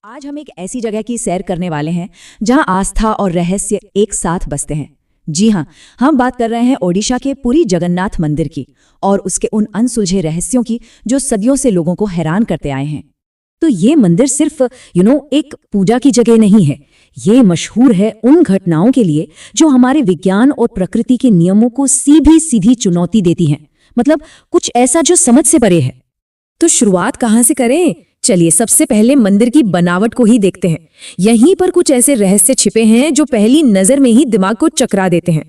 आज हम एक ऐसी जगह की सैर करने वाले हैं जहां आस्था और रहस्य एक साथ बसते हैं। जी हां, हम बात कर रहे हैं ओडिशा के पुरी जगन्नाथ मंदिर की और उसके उन अनसुलझे रहस्यों की जो सदियों से लोगों को हैरान करते आए हैं। तो ये मंदिर सिर्फ एक पूजा की जगह नहीं है, ये मशहूर है उन घटनाओं के लिए जो हमारे विज्ञान और प्रकृति के नियमों को सीधी सीधी चुनौती देती हैं। मतलब कुछ ऐसा जो समझ से परे है। तो शुरुआत कहाँ से करें? चलिए सबसे पहले मंदिर की बनावट को ही देखते हैं। यहीं पर कुछ ऐसे रहस्य छिपे हैं जो पहली नजर में ही दिमाग को चकरा देते हैं।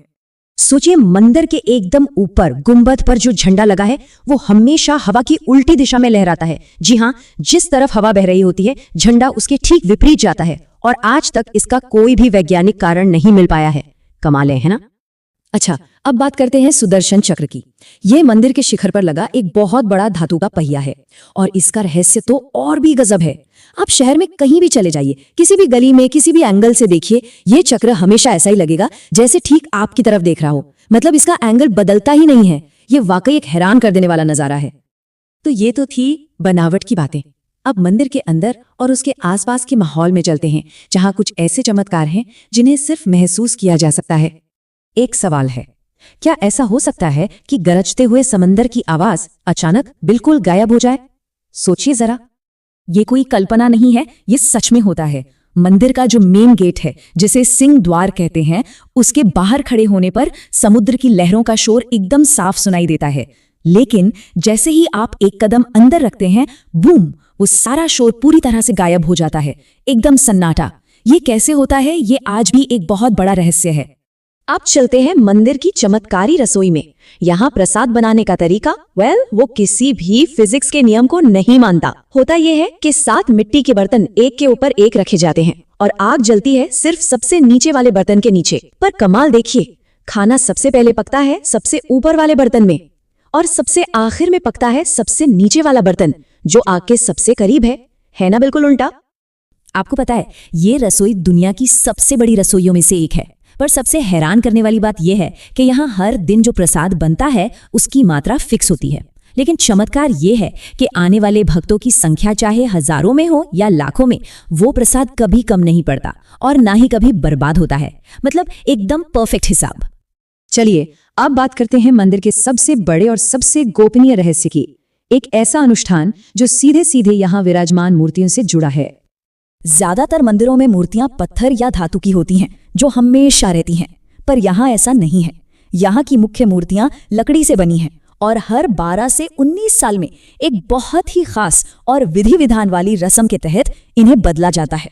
सोचिए, मंदिर के एकदम ऊपर गुंबद पर जो झंडा लगा है वो हमेशा हवा की उल्टी दिशा में लहराता है। जी हाँ, जिस तरफ हवा बह रही होती है झंडा उसके ठीक विपरीत जाता है और आज तक इसका कोई भी वैज्ञानिक कारण नहीं मिल पाया है। कमाल है ना? अच्छा, अब बात करते हैं सुदर्शन चक्र की। यह मंदिर के शिखर पर लगा एक बहुत बड़ा धातु का पहिया है और इसका रहस्य तो और भी गजब है। आप शहर में कहीं भी चले जाइए, किसी भी गली में किसी भी एंगल से देखिए, यह चक्र हमेशा ऐसा ही लगेगा जैसे ठीक आपकी तरफ देख रहा हो। मतलब इसका एंगल बदलता ही नहीं है। ये वाकई एक हैरान कर देने वाला नजारा है। तो ये तो थी बनावट की बातें। अब मंदिर के अंदर और उसके आसपास के माहौल में चलते हैं जहां कुछ ऐसे चमत्कार हैं जिन्हें सिर्फ महसूस किया जा सकता है। एक सवाल है, क्या ऐसा हो सकता है कि गरजते हुए समंदर की आवाज अचानक बिल्कुल गायब हो जाए? सोचिए जरा, ये कोई कल्पना नहीं है, ये सच में होता है। मंदिर का जो मेन गेट है, जिसे सिंह द्वार कहते हैं, उसके बाहर खड़े होने पर समुद्र की लहरों का शोर एकदम साफ सुनाई देता है। लेकिन जैसे ही आप एक कदम अंदर रखते हैं, बूम, वो सारा शोर पूरी तरह से गायब हो जाता है, एकदम सन्नाटा। ये कैसे होता है, ये आज भी एक बहुत बड़ा रहस्य है। अब चलते हैं मंदिर की चमत्कारी रसोई में। यहाँ प्रसाद बनाने का तरीका वो किसी भी फिजिक्स के नियम को नहीं मानता। होता यह है कि 7 मिट्टी के बर्तन एक के ऊपर एक रखे जाते हैं और आग जलती है सिर्फ सबसे नीचे वाले बर्तन के नीचे। पर कमाल देखिए, खाना सबसे पहले पकता है सबसे ऊपर वाले बर्तन में और सबसे आखिर में पकता है सबसे नीचे वाला बर्तन जो आग के सबसे करीब है ना? बिल्कुल उल्टा। आपको पता है, ये रसोई दुनिया की सबसे बड़ी रसोइयों में से एक है। पर सबसे हैरान करने वाली बात यह है कि यहाँ हर दिन जो प्रसाद बनता है उसकी मात्रा फिक्स होती है। लेकिन चमत्कार ये है कि आने वाले भक्तों की संख्या चाहे हजारों में हो या लाखों में, वो प्रसाद कभी कम नहीं पड़ता और ना ही कभी बर्बाद होता है। मतलब एकदम परफेक्ट हिसाब। चलिए अब बात करते हैं मंदिर के सबसे बड़े और सबसे गोपनीय रहस्य की। एक ऐसा अनुष्ठान जो सीधे सीधे यहाँ विराजमान मूर्तियों से जुड़ा है। ज्यादातर मंदिरों में मूर्तियां पत्थर या धातु की होती हैं जो हमेशा रहती हैं, पर यहाँ ऐसा नहीं है। यहाँ की मुख्य मूर्तियां लकड़ी से बनी हैं और हर 12 से 19 साल में एक बहुत ही खास और विधि विधान वाली रस्म के तहत इन्हें बदला जाता है।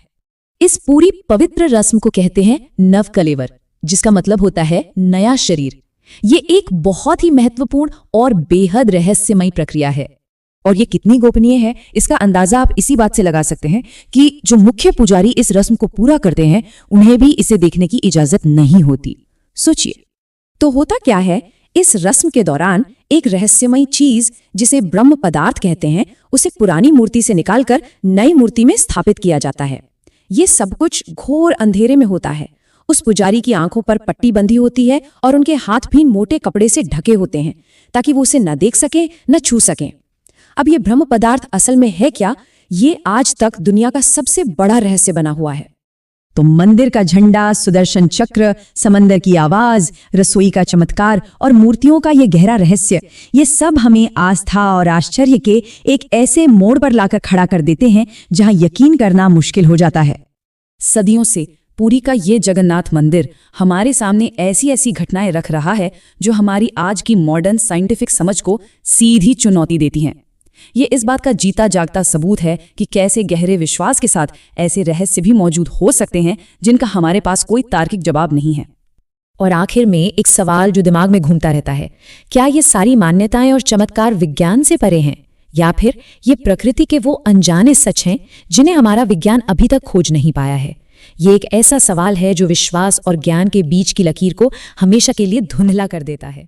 इस पूरी पवित्र रस्म को कहते हैं नवकलेवर, जिसका मतलब होता है नया शरीर। ये एक बहुत ही महत्वपूर्ण और बेहद रहस्यमयी प्रक्रिया है। और ये कितनी गोपनीय है, इसका अंदाजा आप इसी बात से लगा सकते हैं कि जो मुख्य पुजारी इस रस्म को पूरा करते हैं उन्हें भी इसे देखने की इजाजत नहीं होती। सोचिए, तो होता क्या है, इस रस्म के दौरान एक रहस्यमयी चीज जिसे ब्रह्म पदार्थ कहते हैं उसे पुरानी मूर्ति से निकालकर नई मूर्ति में स्थापित किया जाता है। ये सब कुछ घोर अंधेरे में होता है। उस पुजारी की आंखों पर पट्टी बंधी होती है और उनके हाथ भी मोटे कपड़े से ढके होते हैं ताकि वो उसे न देख सके न छू सके। अब ये ब्रह्म पदार्थ असल में है क्या, ये आज तक दुनिया का सबसे बड़ा रहस्य बना हुआ है। तो मंदिर का झंडा, सुदर्शन चक्र, समंदर की आवाज, रसोई का चमत्कार और मूर्तियों का ये गहरा रहस्य, ये सब हमें आस्था और आश्चर्य के एक ऐसे मोड़ पर लाकर खड़ा कर देते हैं जहां यकीन करना मुश्किल हो जाता है। सदियों से पुरी का ये जगन्नाथ मंदिर हमारे सामने ऐसी ऐसी घटनाएं रख रहा है जो हमारी आज की मॉडर्न साइंटिफिक समझ को सीधी चुनौती देती हैं। ये इस बात का जीता जागता सबूत है कि कैसे गहरे विश्वास के साथ ऐसे रहस्य भी मौजूद हो सकते हैं जिनका हमारे पास कोई तार्किक जवाब नहीं है। और आखिर में एक सवाल जो दिमाग में घूमता रहता है, क्या ये सारी मान्यताएं और चमत्कार विज्ञान से परे हैं या फिर ये प्रकृति के वो अनजाने सच हैं जिन्हें हमारा विज्ञान अभी तक खोज नहीं पाया है? ये एक ऐसा सवाल है जो विश्वास और ज्ञान के बीच की लकीर को हमेशा के लिए धुंधला कर देता है।